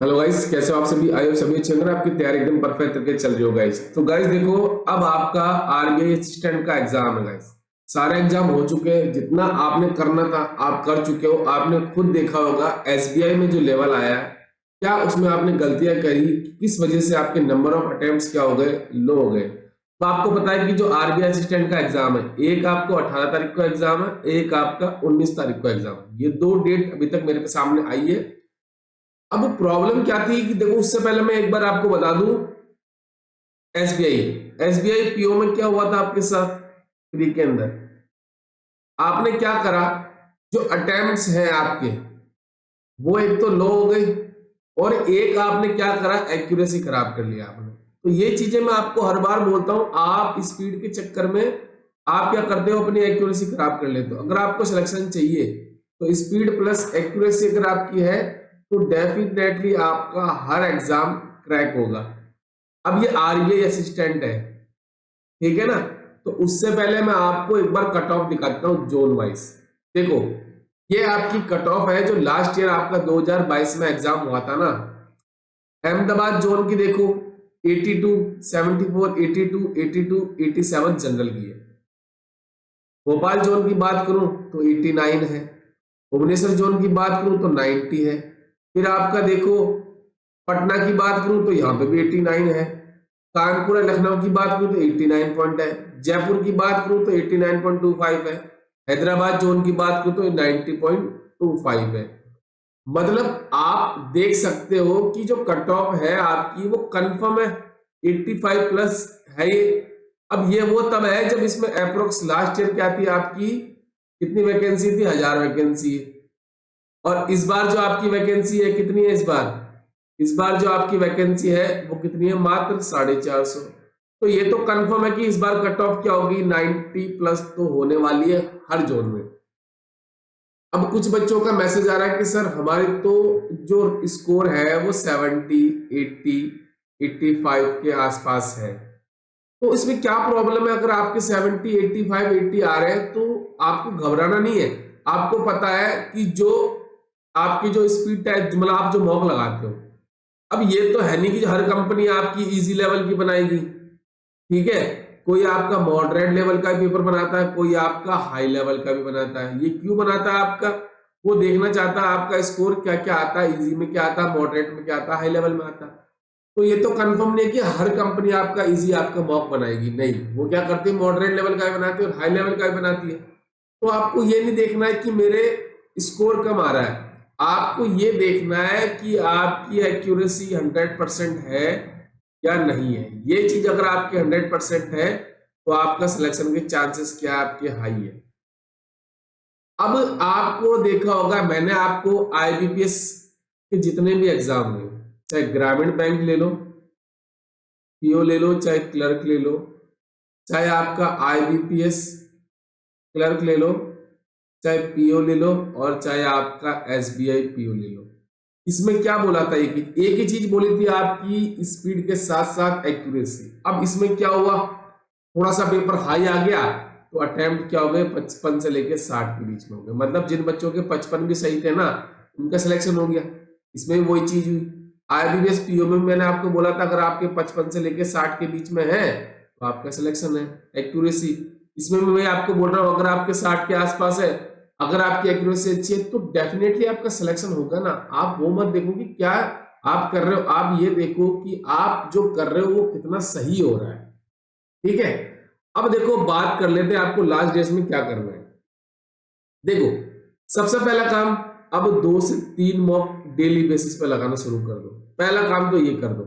Hello guys, कैसे हो आप सभी? आई होप सभी अच्छे होंगे। आपकी तैयारी एकदम परफेक्ट करके चल रही हो गाइस। तो गाइस देखो, अब आपका आरबीआई असिस्टेंट का एग्जाम है गाइस। सारे एग्जाम हो चुके हैं, जितना आपने करना था आप कर चुके हो। आपने खुद देखा होगा एसबीआई में जो लेवल आया है, क्या उसमें आपने गलतियां करी, किस वजह से आपके नंबर ऑफ अटेम्प्ट्स क्या हो गए, लो हो गए। तो आपको पता है कि जो आरबीआई असिस्टेंट का एग्जाम है, एक आपको 18 तारीख को एग्जाम है, एक आपका 19 तारीख को एग्जाम है। ये दो डेट अभी तक मेरे सामने आई है। अब प्रॉब्लम क्या थी कि देखो, उससे पहले मैं एक बार आपको बता दूं, एसबीआई एसबीआई पीओ में क्या हुआ था आपके साथ प्री के अंदर। आपने क्या करा, जो अटेम्प्ट्स हैं आपके, वो एक तो लो हो गई, और एक आपने क्या करा, एक्यूरेसी खराब कर लिया आपने। तो ये चीजें मैं आपको हर बार बोलता हूं, आप स्पीड के चक्कर में आप क्या करते हो, अपनी एक्यूरेसी खराब कर लेते हो। अगर आपको सिलेक्शन चाहिए तो स्पीड प्लस एक्यूरेसी अगर आपकी है तो डेफिनेटली आपका हर एग्जाम क्रैक होगा। अब ये आरबीआई असिस्टेंट है, ठीक है ना। तो उससे पहले मैं आपको एक बार कट ऑफ दिखाता हूँ जोन वाइज। देखो, ये आपकी कट ऑफ है जो लास्ट ईयर आपका 2022 में एग्जाम हुआ था ना। अहमदाबाद जोन की देखो, 82, 74, 82, 82, 87 जनरल की है। भोपाल जोन की बात करूं तो 89 है। भुवनेश्वर जोन की बात करूं तो 90 है। फिर आपका देखो, पटना की बात करूं तो यहाँ पे भी 89 है। कानपुर और लखनऊ की बात करूं तो 89 पॉइंट है। जयपुर की बात करूं तो 89.25 है। हैदराबाद जोन की बात करूं तो 90.25 है। मतलब आप देख सकते हो कि जो कट ऑफ है आपकी वो कंफर्म है, 85 प्लस है ये। अब ये वो तब है जब इसमें अप्रोक्स लास्ट ईयर क्या थी आपकी, कितनी वैकेंसी थी, 1000 वैकेंसी है। और इस बार जो आपकी वैकेंसी है कितनी है, इस बार जो आपकी वैकेंसी है वो कितनी है, मात्र 450। तो ये तो कंफर्म है कि इस बार कट ऑफ क्या होगी, 90 प्लस तो होने वाली है हर जोन में। अब कुछ बच्चों का मैसेज आ रहा है कि सर हमारे तो जो स्कोर है वो 70, 80, 85 के आसपास है। तो इसमें क्या प्रॉब्लम है? अगर आपके 70, 85, 80 आ रहे हैं तो आपको घबराना नहीं है। आपको पता है कि जो आपकी जो स्पीड टेस्ट, मतलब आप जो मॉक लगाते हो, अब ये तो है नहीं कि हर कंपनी आपकी इजी लेवल की बनाएगी, ठीक है। कोई आपका मॉडरेट लेवल का पेपर बनाता है, कोई आपका हाई लेवल का भी बनाता है। ये क्यों बनाता है आपका, वो देखना चाहता है आपका स्कोर क्या क्या आता है, इजी में क्या आता है, मॉडरेट में क्या आता है, हाई लेवल में आता है। तो ये तो कंफर्म नहीं है कि हर कंपनी आपका इजी आपका मॉक बनाएगी, नहीं। वो क्या करती है, मॉडरेट लेवल का भी बनाती है और हाई लेवल का भी बनाती है। तो आपको ये नहीं देखना है कि मेरे स्कोर कम आ रहा है, आपको ये देखना है कि आपकी एक्यूरेसी 100% है या नहीं है। ये चीज अगर आपके 100% है तो आपका सिलेक्शन के चांसेस क्या है, आपके हाई है। अब आपको देखा होगा, मैंने आपको आईबीपीएस के जितने भी एग्जाम हुए, चाहे ग्रामीण बैंक ले लो, पीओ ले लो, चाहे क्लर्क ले लो, चाहे आपका आईबीपीएस क्लर्क ले लो, चाहे पीओ ले लो, और चाहे आपका एसबीआई पीओ ले लो, इसमें क्या बोला था, एक ही चीज बोली थी, आपकी स्पीड के साथ साथ एक्यूरेसी। अब इसमें क्या हुआ, थोड़ा सा पेपर हाई आ गया तो अटेम्प्ट क्या हो गए, 55 से लेके 60 के बीच में हो गए। मतलब जिन बच्चों के 55 भी सही थे ना, उनका सिलेक्शन हो गया। इसमें भी वही चीज हुई। आईबीपीएस पीओ में मैंने आपको बोला था, अगर आपके 55 से लेके 60 के बीच में है तो आपका सिलेक्शन है। एक्यूरेसी, इसमें मैं आपको बोल रहा हूँ, अगर आपके 60 के आसपास है, अगर आपकी एक्यूरेसी अच्छी है तो डेफिनेटली आपका सिलेक्शन होगा ना। आप वो मत देखो कि क्या आप कर रहे हो, आप ये देखो कि आप जो कर रहे हो वो कितना सही हो रहा है, ठीक है। अब देखो, बात कर लेते हैं आपको लास्ट डेज में क्या करना है। देखो, सबसे पहला काम, अब 2 से 3 मॉक डेली बेसिस पे लगाना शुरू कर दो। पहला काम तो ये कर दो,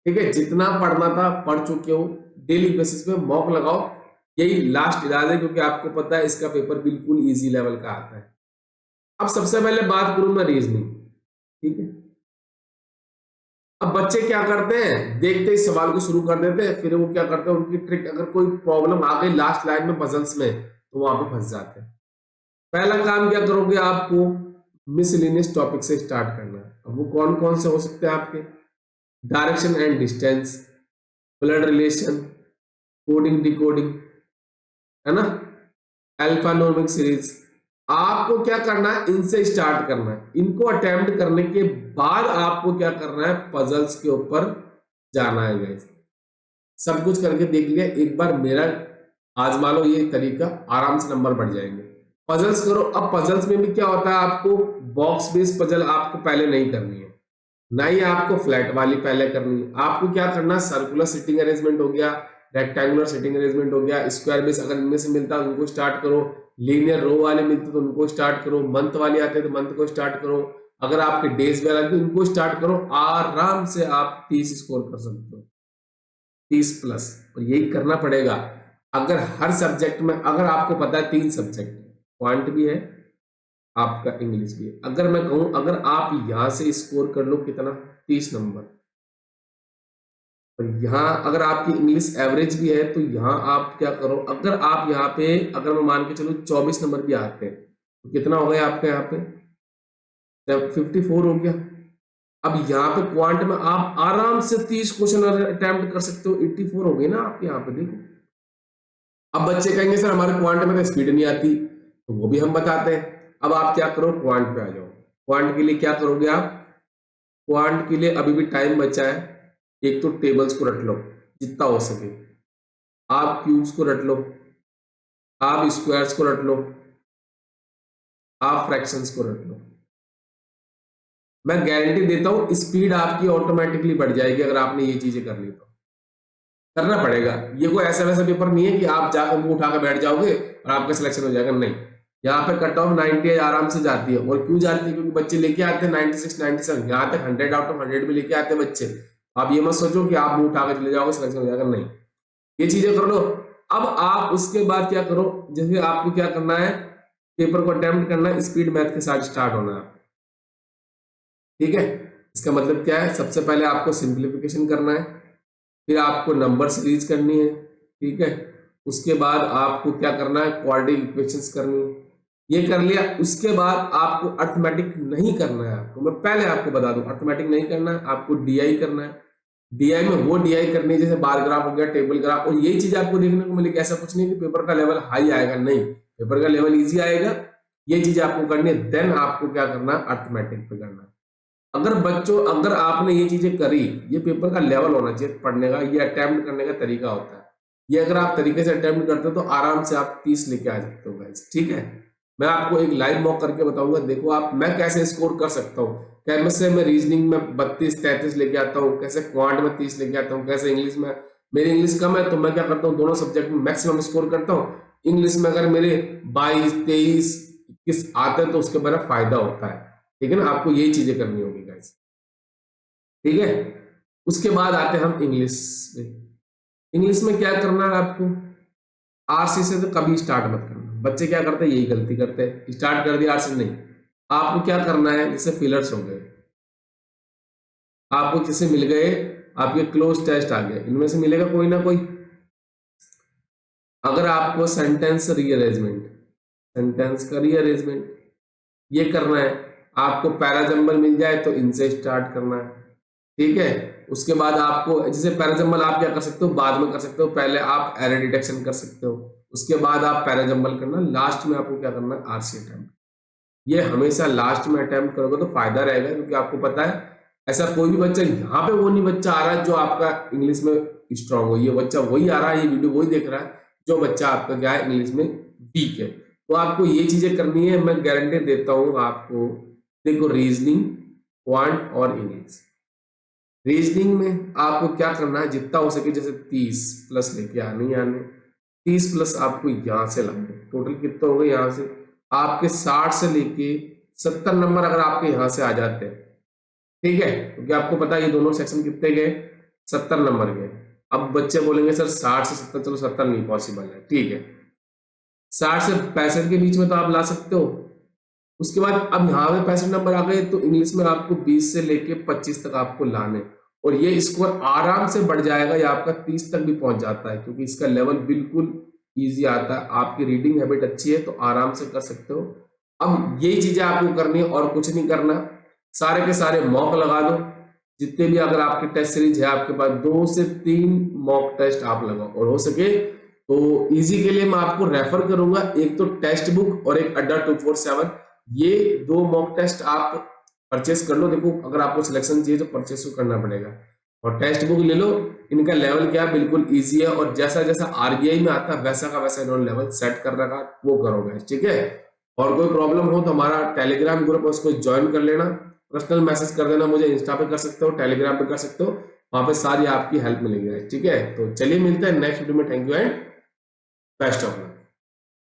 ठीक है। जितना पढ़ना था पढ़ चुके हो, डेली बेसिस पे मॉक लगाओ। यही लास्ट इलाज है, क्योंकि आपको पता है इसका पेपर बिल्कुल इजी लेवल का आता है। अब सबसे पहले बात करूं मैं रीजनिंग, ठीक है। अब बच्चे क्या करते हैं, देखते ही सवाल को शुरू कर देते हैं, फिर वो क्या करते हैं, उनकी ट्रिक, अगर कोई प्रॉब्लम आ गई लास्ट लाइन में पजल्स में तो वहां पे फंस जाते हैं। पहला काम क्या करोगे, आपको मिसलिनियस टॉपिक से स्टार्ट करना है। अब वो कौन कौन से हो सकते हैं आपके, direction and distance, blood relation, coding decoding, है ना, अल्फानोमिक सीरीज, आपको क्या करना है, इनसे स्टार्ट करना है। इनको अटेम्प्ट करने के बाद आपको क्या करना है, पजल्स के ऊपर जाना है गाइस। सब कुछ करके देख लिया, एक बार मेरा आजमा लो ये तरीका, आराम से नंबर बढ़ जाएंगे। पजल्स करो। अब पजल्स में भी क्या होता है, आपको बॉक्स बेस्ड पजल आपको पहले नहीं करनी है, ना ही आपको फ्लैट वाली पहले करनी है। आपको क्या करना है, सर्कुलर सिटिंग अरेंजमेंट हो गया, रेक्टेंगुलर सिटिंग अरेंजमेंट हो गया, स्क्वायर बेस अगर इनमें से मिलता है उनको स्टार्ट करो, लीनियर रो वाले मिलते तो उनको स्टार्ट करो, मंथ वाले आते तो मंथ को स्टार्ट करो, अगर आपके डेज वाले आते तो उनको स्टार्ट करो। आराम से आप 30 स्कोर कर सकते हो, 30 प्लस। और यही करना पड़ेगा अगर हर सब्जेक्ट में, अगर आपको पता है 3 सब्जेक्ट, क्वांट भी है आपका, इंग्लिश भी है, अगर मैं कहूं अगर आप यहां से स्कोर कर लो कितना, 30 नंबर, और यहाँ अगर आपकी इंग्लिश एवरेज भी है तो यहाँ आप क्या करो, अगर आप यहाँ पे अगर मैं मान के चलो 24 नंबर भी आते हैं तो कितना हो गया आपका यहाँ पे, 54 हो गया। अब यहाँ पे क्वांट में आप आराम से 30 क्वेश्चन अटेम्प्ट कर सकते हो, 84 हो गए ना आप यहाँ पे, देखो। अब बच्चे कहेंगे सर हमारे क्वांट में तो स्पीड नहीं आती, तो वो भी हम बताते हैं। अब आप क्या करो, क्वांट पे आ जाओ। क्वांट के लिए क्या करोगे आप, क्वांट के लिए अभी भी टाइम बचा है। एक तो टेबल्स को रट लो जितना हो सके, आप क्यूब्स को रट लो, आप स्क्वायर्स को रट लो, आप फ्रैक्शंस को रट लो। मैं गारंटी देता हूं स्पीड आपकी ऑटोमेटिकली बढ़ जाएगी अगर आपने ये चीजें कर ली तो। करना पड़ेगा, ये कोई ऐसा वैसा पेपर नहीं है कि आप जाकर मुंह उठा कर बैठ जाओगे और आपका सिलेक्शन हो जाएगा, नहीं। यहाँ पे कट ऑफ 90 आराम से जाती है। और क्यों जाती है, क्योंकि बच्चे लेके आते हैं 96 97, यहाँ तक 100 आउट ऑफ 100 भी लेके आते हैं बच्चे। आप ये मत सोचो कि आप मुंह उठा कर चले जाओगे सिलेक्शन हो जाएगा, नहीं। ये चीजें कर लो। अब आप उसके बाद क्या करो, जैसे आपको क्या करना है, पेपर को अटेम्प्ट करना है, स्पीड मैथ के साथ स्टार्ट होना है, ठीक है। इसका मतलब क्या है, सबसे पहले आपको सिंप्लीफिकेशन करना है, फिर आपको नंबर सीरीज करनी है, ठीक है। उसके बाद आपको क्या करना है, क्वाड्रेटिक इक्वेशंस करनी है, ये कर लिया। उसके बाद आपको अर्थमेटिक नहीं करना है, आपको मैं पहले आपको बता दूं, अर्थमेटिक नहीं करना है, आपको डीआई करना है। डीआई में वो डीआई करनी है जैसे बार ग्राफ हो गया, टेबल ग्राफ, और यही चीज आपको देखने को मिलेगी। ऐसा कुछ नहीं कि पेपर का लेवल हाई आएगा, नहीं, पेपर का लेवल इजी आएगा। ये चीज आपको करनी है, देन आपको क्या करना है, अर्थमेटिक पे करना है। अगर बच्चों, अगर आपने ये चीजें करी, ये पेपर का लेवल होना चाहिए पढ़ने का, ये अटेम्प्ट करने का तरीका होता है। ये अगर आप तरीके से अटेम्प्ट करते हो तो आराम से आप 30 लेके आ सकते हो गाइस, ठीक है। मैं आपको एक लाइव मॉक करके बताऊंगा, देखो आप मैं कैसे स्कोर कर सकता हूँ। कैसे मैं रीजनिंग में 32 33 लेके आता हूँ, कैसे क्वांट में 30 लेके आता हूँ, कैसे इंग्लिश में, मेरी इंग्लिश कम है तो मैं क्या करता हूँ, दोनों सब्जेक्ट में मैक्सिमम स्कोर करता हूँ। इंग्लिश में अगर मेरे 22 23 21 आते हैं तो उसके मेरा फायदा होता है, ठीक है ना। आपको यही चीजें करनी होगी गाइस, ठीक है। उसके बाद आते हैं हम इंग्लिश में। इंग्लिश में क्या करना है आपको, आरसी से तो कभी स्टार्ट मत करना। बच्चे क्या करते हैं, यही गलती करते हैं, स्टार्ट कर दिया आरसी, नहीं। आपको क्या करना है, जैसे फिलर्स हो गए, आपको किसे मिल गए, आपके क्लोज टेस्ट आ गए, इनमें से मिलेगा कोई ना कोई। अगर आपको सेंटेंस रीअरेंजमेंट, सेंटेंस का रीअरेंजमेंट ये करना है, आपको पैराजम्बल मिल जाए तो इनसे स्टार्ट करना है, ठीक है। उसके बाद आपको जैसे पैराजम्बल आप क्या कर सकते हो, बाद में कर सकते हो, पहले आप एरर डिटेक्शन कर सकते हो, उसके बाद आप पैराजम्बल करना, लास्ट में आपको क्या करना है, आरसी अटेम्प्ट। ये हमेशा लास्ट में अटेम्प्ट करोगे तो फायदा रहेगा, क्योंकि आपको पता है ऐसा कोई भी बच्चा यहाँ पे वो नहीं बच्चा आ रहा है जो आपका इंग्लिश में स्ट्रांग हो, ये बच्चा वही आ रहा है, ये वीडियो वही देख रहा है जो बच्चा आपका क्या है, इंग्लिश में वीक है। तो आपको ये चीजें करनी है, मैं गारंटी देता हूँ आपको। देखो रीजनिंग, क्वांट और इंग्लिश। रीजनिंग में आपको क्या करना है, जितना हो सके जैसे 30 प्लस लेके आने ही आने, 30 प्लस आपको यहां से लाने, टोटल कितना हो गए, यहां से आपके 60 से लेके 70 नंबर अगर आपके यहां से आ जाते हैं, ठीक है, क्योंकि आपको पता है ये दोनों सेक्शन कितने गए, 70 नंबर गए। अब बच्चे बोलेंगे सर 60 से 70, चलो 70 नहीं पॉसिबल है, ठीक है, 60 से 65 के बीच में तो आप ला सकते हो। उसके बाद अब यहाँ पे 65 नंबर आ गए तो इंग्लिश में आपको 20 से लेके 25 तक आपको लाने, और ये स्कोर आराम से बढ़ जाएगा, ये आपका 30 तक भी पहुंच जाता है, क्योंकि इसका लेवल बिल्कुल इजी आता है। आपकी रीडिंग हैबिट अच्छी है तो आराम से कर सकते हो। अब यही चीजें आपको करनी है और कुछ नहीं करना। सारे के सारे मॉक लगा दो, जितने भी अगर आपके टेस्ट सीरीज है आपके पास 2 से 3 मॉक टेस्ट आप लगाओ, और हो सके तो इजी के लिए मैं आपको रेफर करूंगा, एक तो टेक्स्ट बुक और एक अड्डा 247, ये 2 मॉक टेस्ट आप परचेस कर लो। देखो अगर आपको सिलेक्शन चाहिए तो परचेस तो करना पड़ेगा, और टेक्स्ट बुक ले लो। इनका लेवल क्या बिल्कुल इजी है, और जैसा जैसा आरबीआई में आता है वैसा का वैसा इन्होंने लेवल सेट कर रखा, वो करोगे, ठीक है। और कोई प्रॉब्लम हो तो हमारा टेलीग्राम ग्रुप है, उसको ज्वाइन कर लेना, पर्सनल मैसेज कर देना मुझे, इंस्टा पे कर सकते हो, टेलीग्राम पे कर सकते हो, वहां पे सारी आपकी हेल्प मिलेगी, ठीक है। तो चलिए मिलते हैं नेक्स्ट वीडियो में, thank you and best of luck.